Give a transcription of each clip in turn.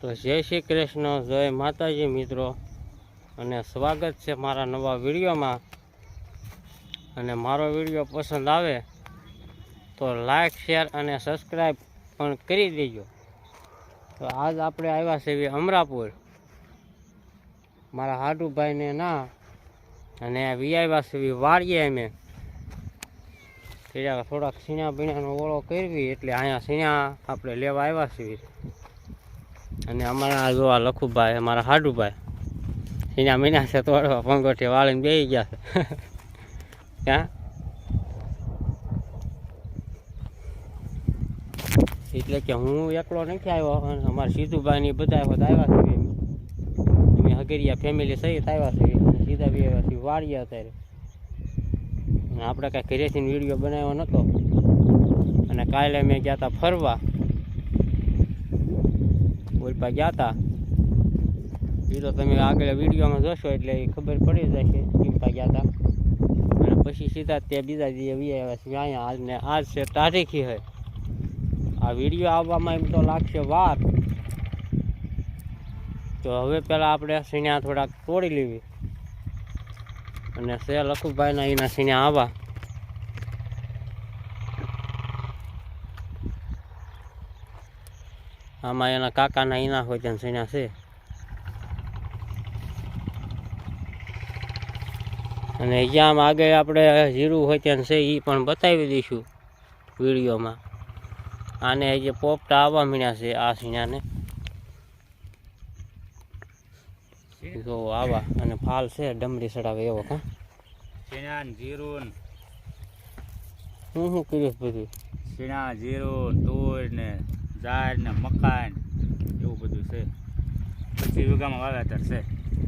તો જય શ્રી કૃષ્ણ, જય માતાજી મિત્રો, અને સ્વાગત છે મારા નવા વિડીયોમાં. અને મારો વિડીયો પસંદ આવે તો લાઈક, શેર અને સબસ્ક્રાઈબ પણ કરી દેજો. તો આજ આપણે આવ્યા છે અમરાપુર મારા હાડુભાઈને ના, અને આવ્યા છે વાડીએ. અમે થોડાક સીણા બીણાનો ઓળો કરવી એટલે અહીંયા સીણા આપણે લેવા આવ્યા છીએ. અને અમારા જોવા લખુભાઈ, અમારા હાડુભાઈ સીણા મીના છે તોડવા, પંગોઠી વાળીને બેસી ગયા છે. ક્યાં એટલે કે હું એકલો નથી આવ્યો, અને અમારા સીધુભાઈ ની બધા આવ્યા છે. અમે હગરિયા ફેમિલી સહિત આવ્યા છીએ, અને સીધા બી આવ્યા છીએ વાડીએ અત્યારે. અને આપણે કાંઈ ઘરેથી વિડીયો બનાવ્યો નહોતો, અને કાલે અમે ગયા હતા ફરવા, બોલપા ગયા હતા. એ તો તમે આગળ વિડીયોમાં જોશો એટલે એ ખબર પડી જશે ટીમ્પા ગયા હતા. અને પછી સીધા તે બીજા દિવસે આવ્યા છીએ અહીંયા. આજને આજ છે તારીખી છે. આ વિડીયો આવવામાં એમ તો લાગશે વાર. તો હવે પહેલાં આપણે સીણા થોડાક તોડી લેવી, અને છે લખુભાઈના એના સીણા આવા. આમાં એના કાકાના એના હોય ત્યાં સીણા છે. અને જ્યાં આગળ આપણે જીરું હોય ત્યાં છે એ પણ બતાવી દઈશું વિડીયોમાં. આને જે પોપટા આવવા મીણ્યા છે આ સીણાને, જો આવા. અને ફાલ છે ડમરી ચડાવે એવો. કા સીણા જીરું હું કર્યું બધું? સીણા જીરું, તુર ને જાર ને મકાન એવું બધું છે. 25 વીઘામાં વાવેતર છે.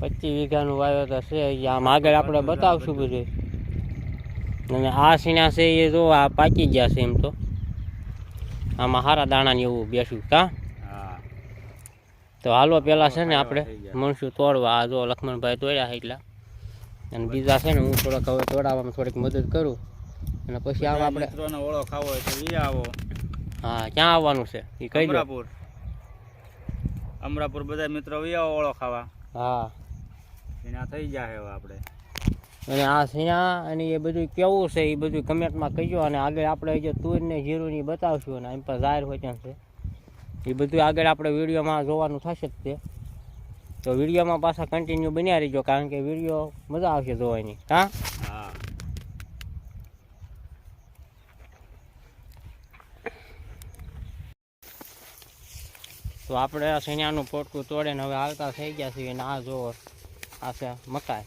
25 વીઘાનું વાવેતર છે. આમ આગળ આપણે બતાવશું બધું. અને આ સીણા છે એ જો આ પાકી ગયા છે. એમ તો આમાં સારા દાણાની એવું બેસ્યું. કા તો હાલો પેલા છે ને આપણે મણશું તોડવા. આ જો લક્ષ્મણભાઈ તોડ્યા એટલા, અને બીજા છે ને હું થોડાક હવે તોડાવવામાં થોડીક મદદ કરું. અને પછી આવો આપણે મિત્રોનો ઓળો ખાવો હોય તો ઈ આવો. હા, ક્યાં આવવાનું છે એ કહી દો. અમરાપુર બધા મિત્રો આવો ઓળો ખાવા. હા, સીણા થઈ જાય હવે આપણે. અને આ સીણા અને એ બધું કેવું છે એ બધું કમેન્ટમાં કહીજો. અને આગળ આપણે જે તુર ને જીરું ની બતાવશું, અને એમ પર જાહેર હોય ત્યાં છે એ બધું આગળ આપણે વિડીયોમાં જોવાનું થશે જ તે. તો વિડીયોમાં પાછા કન્ટિન્યુ બન્યા રહીજો, કારણ કે વિડીયો મજા આવશે જોવાની. હા, તો આપણે આ સીણાનું પોટકું તોડીને હવે હાલતા થઈ ગયા છીએ. અને આ જોવો, આ છે મકાઈ.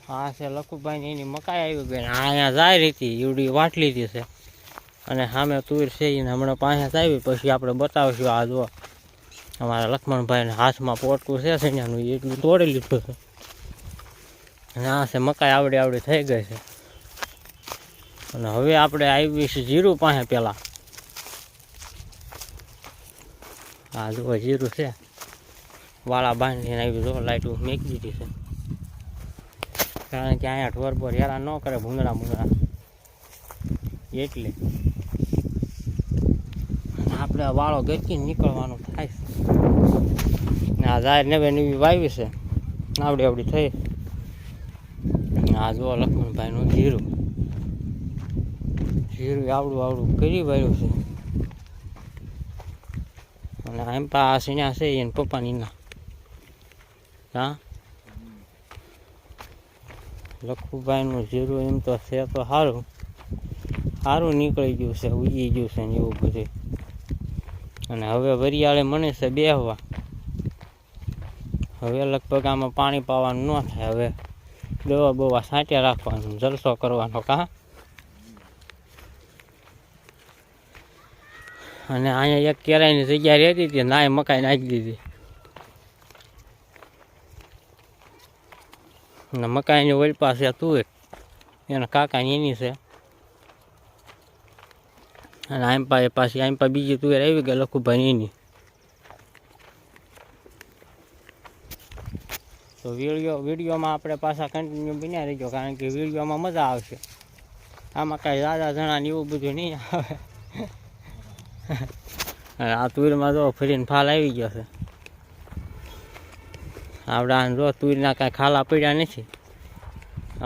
આ છે લખુભાઈ એની મકાઈ આવી ગઈ. અહીંયા જાય રીતી એવડી વાટ લીધી છે, અને સામે તુર છે એને હમણાં પાસે આવી. પછી આપણે બતાવીશું. આ જો અમારા લક્ષ્મણભાઈને હાથમાં પોટકું છે સીણાનું, એટલું તોડી લીધું છે. અને આ છે મકાઈ આવડી આવડી થઈ ગઈ છે. અને હવે આપણે આવી છે જીરું પાસે પેલા. આ જો જીરું છે, વાળા બાંધીને આવી જો લાઈટું મેકી દીધી છે, કારણ કે અહીંયા ઢોર બોર હેરાન ન કરે ભૂંગળા ભૂંગળા એટલે. આપણે વાળો ગચકીને નીકળવાનું થાય છે. આ જાહેર નવે નવી વાવી છે આવડી આવડી થઈ. આ જો લક્ષ્મણભાઈનું જીરું આવડું આવડું કરી વાળ્યું છે. અને એમ પા આ સીણા છે એને પપ્પાની ના. હા, લખુભાઈનું જીરું એમ તો છે તો સારું નીકળી ગયું છે, ઉગી ગયું છે ને એવું બધું. અને હવે વરિયાળે મને છે બેહવા. હવે લગભગ આમાં પાણી પાવાનું ન થાય. હવે દવા બવા છાંટ્યા રાખવાનું, જલસો કરવાનો. કા અને અહીંયા એક કેરાઈની જગ્યા રહેતી હતી, નાય મકાઈ નાખી દીધી. અને મકાઈની ઓલપા છે તુર, એના કાકાની એની છે. અને આમપા પાછી આમપા બીજી તુવેર આવી ગઈ લખુભાઈ એની. તો વિડીયોમાં આપણે પાછા કન્ટિન્યુ બન્યા રહીજો, કારણ કે વિડીયોમાં મજા આવશે. આમાં કાંઈ દાદા જણા ને એવું બધું નહીં આવે. અને આ તુરમાં જો ફરીને ફાલ આવી ગયો છે. આપણે આ જો તુરના કાંઈ ખાલા પડ્યા નથી.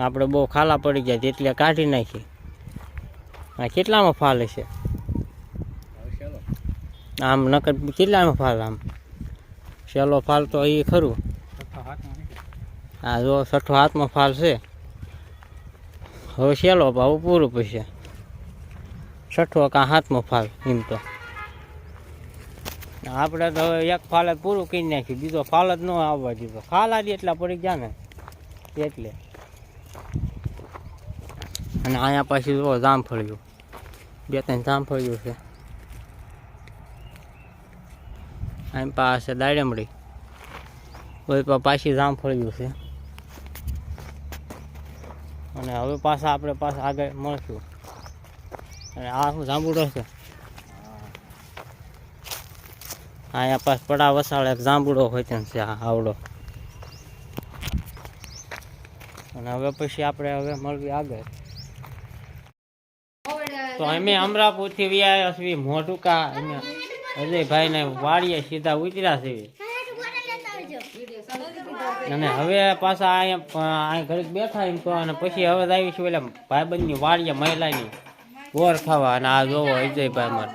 આપણે બહુ ખાલા પડી ગયા એટલે કાઢી નાખી. આ કેટલામાં ફાલ હશે આમ? નકર કેટલામાં ફાલ આમ? સહેલો ફાલ તો એ ખરું. હા જો 6 હાથમાં ફાલ છે. હવે સહેલો ભાવ પૂરું પછી 6 કાં 7મો ફાલ એમ તો. આપણે તો હવે એક ફાલ જ પૂરું કરી નાખ્યું, બીજો ફાલ જ ન આવવા દીધો. ખાલા જ એટલા પડી ગયા ને એટલે. અને અહીંયા પાછી જો જામફળિયું, 2-3 જામફળિયું છે. આમ પાસે દાડમડી, કોઈ પાછી જામફળિયું છે. અને હવે પાછા આપણે આગળ મળશું. અને આ શું જાંબુડો છે? અહીંયા પાછ પડા વસાડે એક જાંબુડો હોય છે આવડો. અને હવે પછી આપણે હવે મળવી આગળ. તો અમે અમરાપુરથી વ્યાયા છીએ મોઢુકા. અજયભાઈ ને વાડીએ સીધા ઉતર્યા છે. અને હવે પાછા અહીંયા ઘરે બેઠા એમ તો. અને પછી હવે આવીશું એટલે ભાઈબંધની વાડીએ મહિલાની બોર ખાવા. અને આ જોવો અજયભાઈ મારે.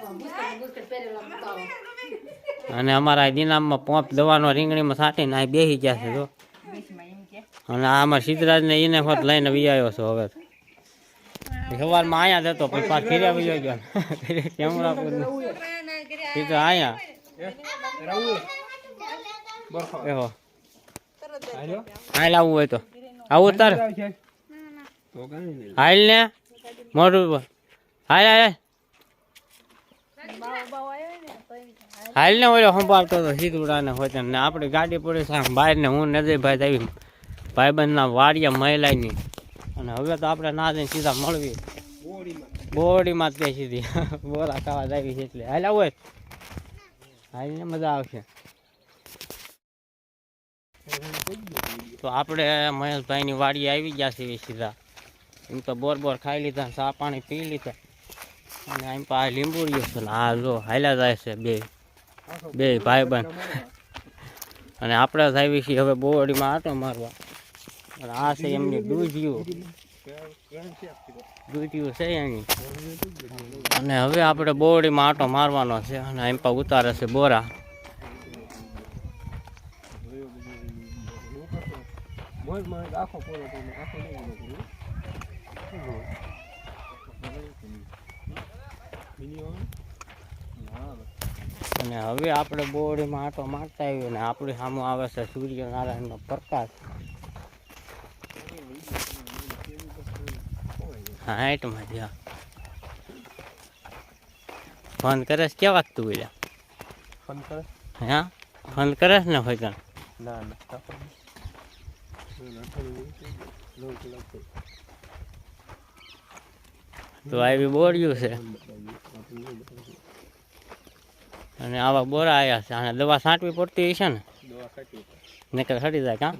અને અમારા દિનામમાં પોંપ દવાનો રીંગણીમાં છાંટીને અહીં બેસી ગયા છે જો. અને આ અમારા સિદ્ધરાજને એને હોત લઈને વિયાયો છો. હવે સવારમાં અહીંયા જતો પછી પાછ ફેર્યા વિયો ગયો કેમરાપુર સીધો અહીંયા. એહો હાલ આવવું હોય તો આવું તાર હાલ ને મોઢું હાલ હાલ હાલ ને ઓલો સંભાળતો હતો સીધુડાને હોય ને. આપણી ગાડી પડી છે બહાર ને હું નજરભાઈ આવી ભાઈબંધના વાડિયા મહિલાની. અને હવે તો આપણે ના જઈને સીધા મળવી બોડીમાં જ સીધી બોરા ખાવા આવી છે એટલે હાલ આવું હાલ ને મજા આવશે. તો આપણે મહેશભાઈની વાડીએ આવી ગયા છીએ સીધા. એમ તો બોર ખાઈ લીધા, ચા પાણી પી લીધા. અને એમ તો આ લીંબુ રહ્યું છે. આ જો હાલ્યા જાય છે બે ભાઈબંધ. અને આપણે જ આવી છીએ હવે બોડીમાં આટો મારવા. અને આ છે એમની દૂધિયું છે એની. અને હવે આપણે બોડીમાં આટો મારવાનો છે. અને એમ પણ ઉતારે છે બોરા. અને હવે આપણે બોડીમાં આટો મારતા આવીએ ને આપણી સામે આવે છે સૂર્યનારાયણનો પ્રકાશ. હા એટમાં જ્યાં ફોન કરે છે કેવા તું બોલ્યા? ફોન કરે હા ફોન કરે ને હોય તને? ના તો આવી બોર્યું છે. અને આવા બોરા આવ્યા છે. આને દવા છાંટવી પડતી છે ને નકર હટી જાય કાં?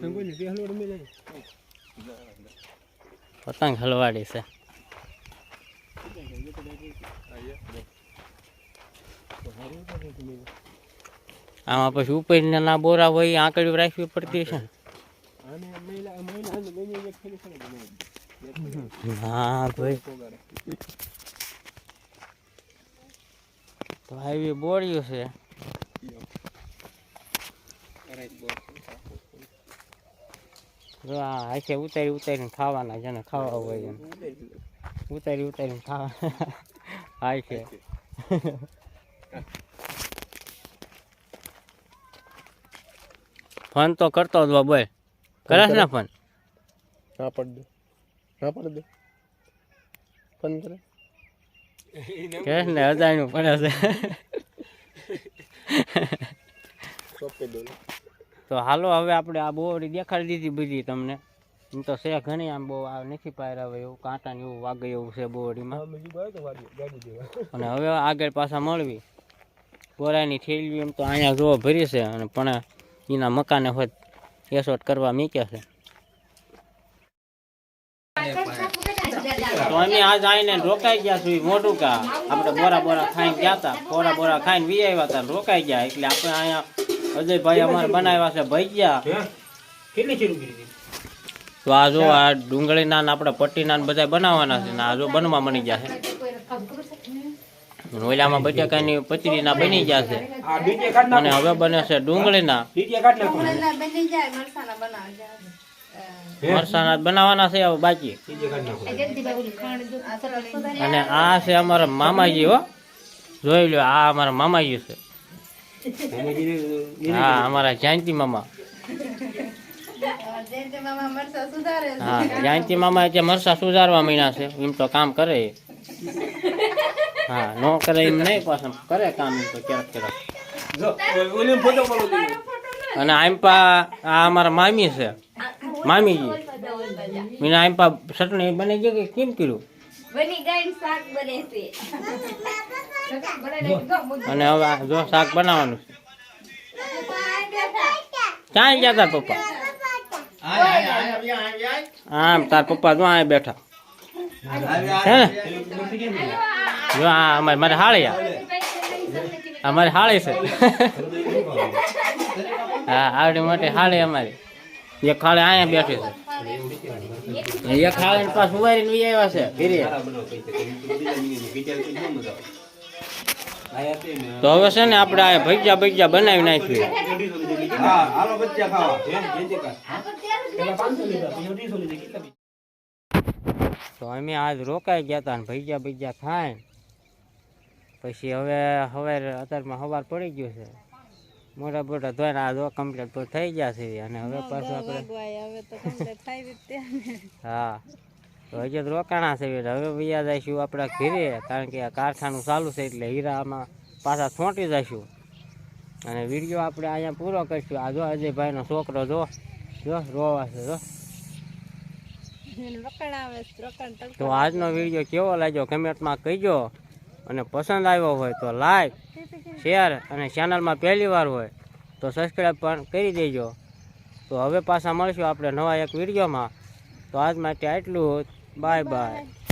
પતંગ હલવાડી છે. આમાં પછી ઉપર ના બોરા હોય આંકડીઓ રાખવી પડતી છે ને. હા ભાઈ તો આવી બોર્યું છે. આ હાથે ઉતારીને ખાવાના જેને ખાવા હોય એને ઉતારીને ખાવા હાથે. ફોન તો કરતો જ બોલ કરે ને ફોન? ના પડ દે ફોન કરે કે ને અજાણ્યું પડે છે. તો હાલો હવે આપણે આ બોરી દેખાડી દીધી બધી તમને. એમ તો છે ઘણી આમ બહુ આ નથી પાયરા હોય એવું કાંટા ને એવું વાગે એવું છે બોરીમાં. અને હવે આગળ પાછા મળવી બોરાની થેલી એમ તો અહીંયા જોવો ભરી છે. અને પણ એના મકાને હોય એસોટ કરવા મીક્યા છે. તો અમે આજ આવીને રોકાઈ ગયા છું મોટું કા આપણે બોરા ખાઈને ગયા હતા બોરા ખાઈને વી આવ્યા હતા રોકાઈ ગયા એટલે આપણે અહીંયા અજયભાઈ અમારે બનાવ્યા છે ભજીયા તો આ જો આ ડુંગળીના ને આપણે પટ્ટીના ને બધા બનાવવાના છે ને આ જો બનવા મળી ગયા છે ઓલામાં બટાકાની પચડીના બની ગયા છે અને હવે બને છે ડુંગળીના મરસાના બનાવવાના છે હવે બાકી અને આ છે અમારા મામાજી હો જોઈ લો આ અમારા મામાજી છે હા અમારા જયંતિ મામા હા જયંતિ મામા ત્યાં મરસા સુધારવા માંડ્યા છે એમ તો કામ કરે હા નો કરે એમ નહીં પાછું કરે કામ એમ તો ક્યારેક અને આમપા આ અમારા મામી છે મામીજી મીના આમપા ચટણી બની ગઈ કે કેમ કર્યું અને હવે જો શાક બનાવવાનું છે ક્યાં ગયા તાર પપ્પા આમ તાર પપ્પા જો અહીંયા બેઠા હે ને જો આ અમારી મારે હાળિયા અમારી હાળી છે હા આવડી મોટી હાળી અમારી એક હાળી અહીંયા બેઠી છે એક હાળી પાસ ઉવારીને વી આવ્યા છે ઘીરે તો હવે છે ને આપણે આ ભજીયા બનાવી નાખ્યું તો અમે આજ રોકાઈ ગયા હતા ને ભજીયા ખાય પછી હવે અત્યારમાં સવાર પડી ગયું છે મોટા ધોઈને આ જો કમ્પ્લીટ તો થઈ ગયા છે અને હવે પાછું આપણે હા તો હજી તો રોકાણા છે હવે વૈયા જઈશું આપણા ઘરે કારણ કે આ કારખાનું ચાલુ છે એટલે હીરામાં પાછા છોંટી જઈશું અને વિડીયો આપણે અહીંયા પૂરો કરીશું આ જો અજયભાઈનો છોકરો જો રોવા છે જો તો આજનો વિડીયો કેવો લાગ્યો કમેન્ટમાં કહીજો અને પસંદ આવ્યો હોય તો લાઈક શેર અને ચેનલમાં પહેલી વાર હોય તો સબસ્ક્રાઈબ પણ કરી દેજો તો હવે પાછા મળશું આપણે નવા એક વિડીયોમાં તો આજ માટે આટલું બાય બાય